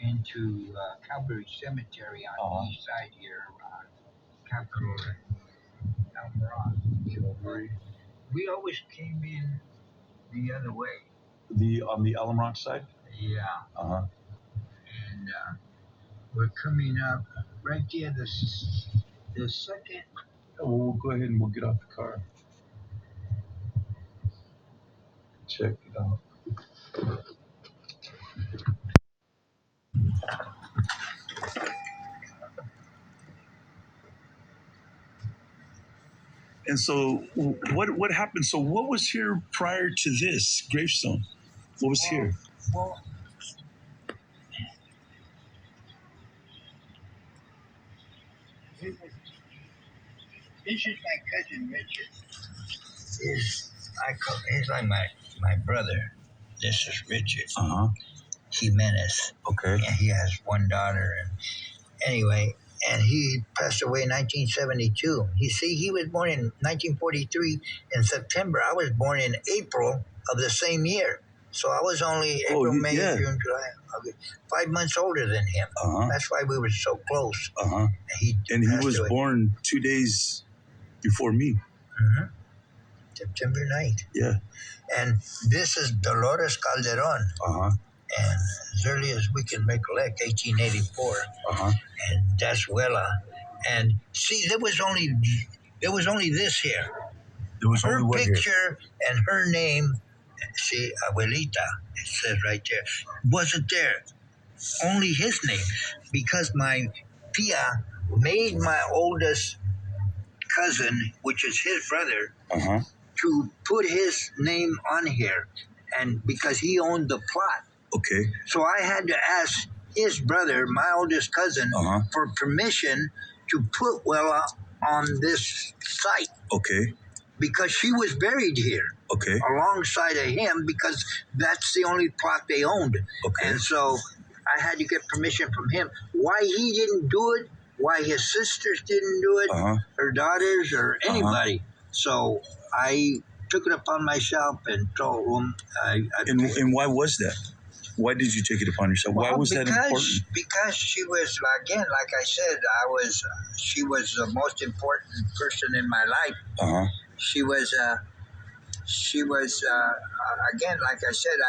into Calvary Cemetery on the east side here, Calderon and Calvary. We always came in the other way. On the Alum side? Yeah. Uh-huh. And we're coming up right there. The second. Well, we'll go ahead and we'll get out the car. Check it out. And so, what happened? So, what was here prior to this gravestone? What was here? Well, this is my cousin Richard. He's like my brother. This is Richard. Jimenez. Okay. And he has one daughter. And anyway, and he passed away in 1972. He was born in 1943 in September. I was born in April of the same year. So I was only April, May, June, July, August, 5 months older than him. That's why we were so close. And he was born 2 days before me. September 9th. Yeah. And this is Dolores Calderon. And as early as we can recollect, 1884. And Dazuela. And see, there was only this here. There was her only picture and her name. See, Abuelita, it says right there, wasn't there. Only his name, because my Pia made my oldest cousin, which is his brother, to put his name on here, and because he owned the plot. Okay. So I had to ask his brother, my oldest cousin, for permission to put Wella on this site. Okay. Because she was buried here. Okay. Alongside of him, because that's the only plot they owned. Okay. And so I had to get permission from him. Why he didn't do it, why his sisters didn't do it, her daughters, or anybody. So I took it upon myself and told them. And why was that? Why did you take it upon yourself? Why was that important? Because she was, again, like I said, she was the most important person in my life. She was again, like I said,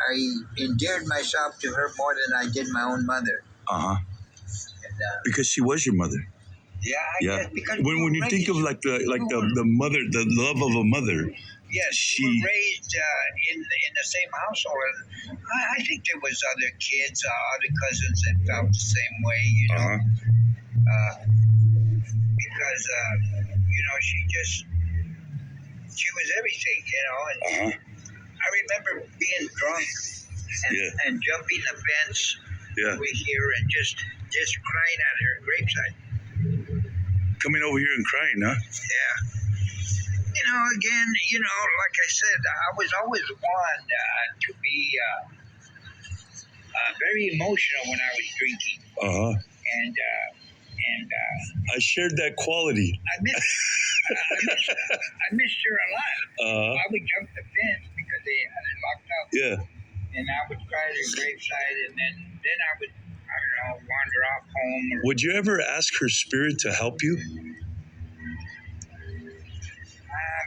I endeared myself to her more than I did my own mother. And, because she was your mother. Yeah, I guess because when you think of like the mother, the love of a mother. Yes, we were raised in the same household, and I think there was other kids, other cousins that felt the same way, you know, because she was everything, you know. And I remember being drunk and jumping the fence over here and just crying at her graveside. Coming over here and crying, huh? Yeah. You know, again, like I said, I was always one to be very emotional when I was drinking. And I shared that quality. I missed her a lot. I would jump the fence because they had it locked up. Yeah. And I would cry at her graveside, and then I would, wander off home. Would you ever ask her spirit to help you?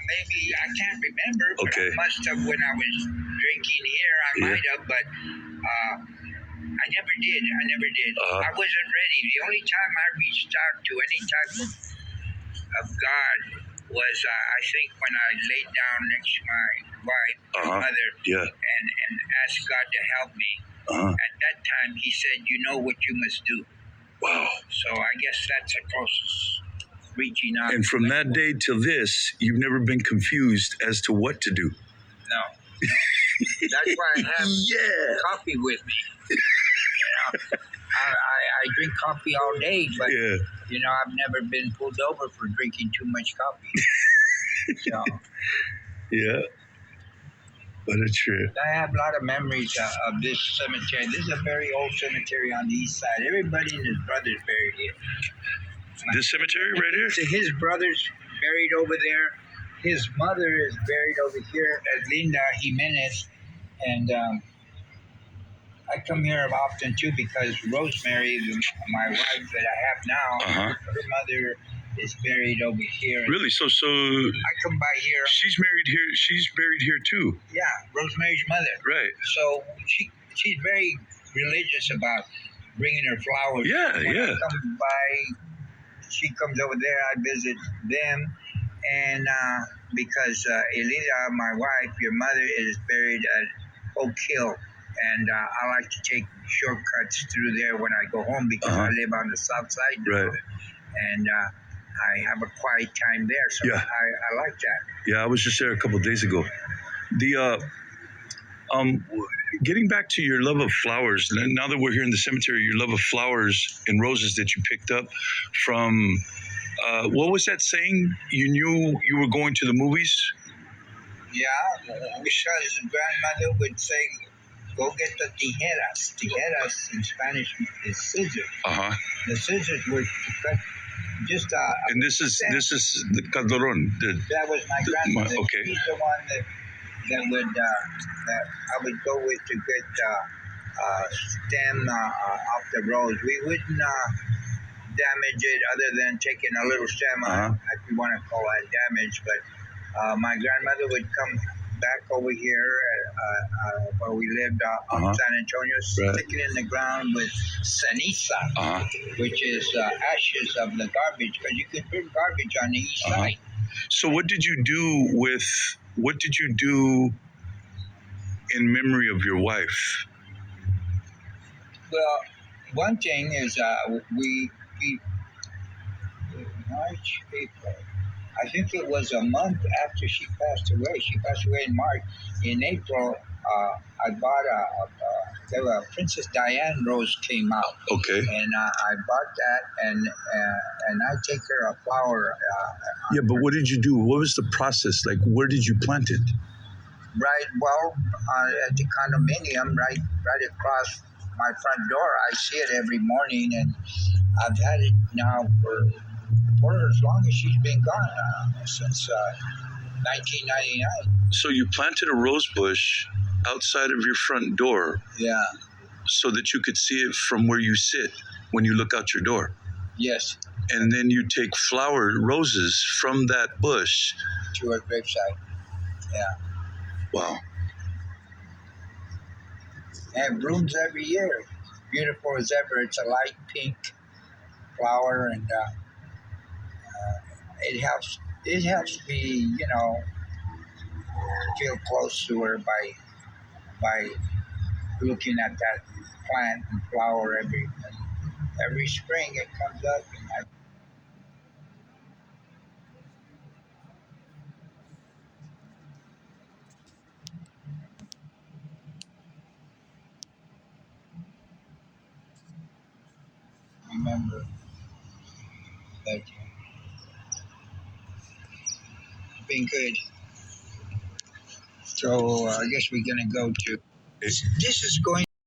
Maybe, I can't remember, but I must have when I was drinking here. I might have, but I never did. I wasn't ready. The only time I reached out to any type of God was, I think, when I laid down next to my wife, my mother, and asked God to help me. At that time, he said, "You know what you must do." Wow. So I guess that's the closest reaching out. And from that day till this, you've never been confused as to what to do. No. That's why I have coffee with me. I drink coffee all day, but I've never been pulled over for drinking too much coffee. So what a trip. I have a lot of memories of this cemetery. This is a very old cemetery on the east side. Everybody and his brothers buried here. This cemetery right here? So his brother's buried over there. His mother is buried over here, Elida Jimenez, and I come here often too because Rosemary, my wife that I have now, her mother is buried over here. Really? So I come by here. She's married here. She's buried here too. Yeah, Rosemary's mother. Right. So she's very religious about bringing her flowers. Yeah, when yeah. I come by, she comes over there. I visit them, and because Elida, my wife, your mother, is buried at Oak Hill. And I like to take shortcuts through there when I go home because I live on the south side now. Right. And I have a quiet time there. So Yeah. I like that. Yeah, I was just there a couple of days ago. The getting back to your love of flowers, now that we're here in the cemetery, your love of flowers and roses that you picked up from, what was that saying? You knew you were going to the movies? Yeah, because grandmother would say, go get the tijeras. Tijeras in Spanish is scissors. The scissors were to cut just and this is the Calderon. That was my grandmother. Okay. She's the one that I would go with to get stem off the rose. We wouldn't damage it other than taking a little stem, if you want to call that damage. But my grandmother would come back over here where we lived on San Antonio, stick it in the ground with ceniza, which is ashes of the garbage, because you can put garbage on the east side. So what did you do in memory of your wife? Well, one thing is we March, April. I think it was a month after she passed away. She passed away in March. In April, I bought a Princess Diane rose came out. Okay. And I bought that, and I take her a flower. Yeah, but what did you do? What was the process? Like, where did you plant it? Right, well, at the condominium, right across my front door. I see it every morning, and I've had it now for as long as she's been gone, since 1999. So you planted a rose bush outside of your front door. Yeah. So that you could see it from where you sit when you look out your door. Yes. And then you take roses from that bush to her gravesite. Yeah. Wow. And it blooms every year. Beautiful as ever. It's a light pink flower, and it helps me, feel close to her by looking at that plant and flower every spring. It comes up, and I remember that. Been good. So I guess we're gonna go to. This is going.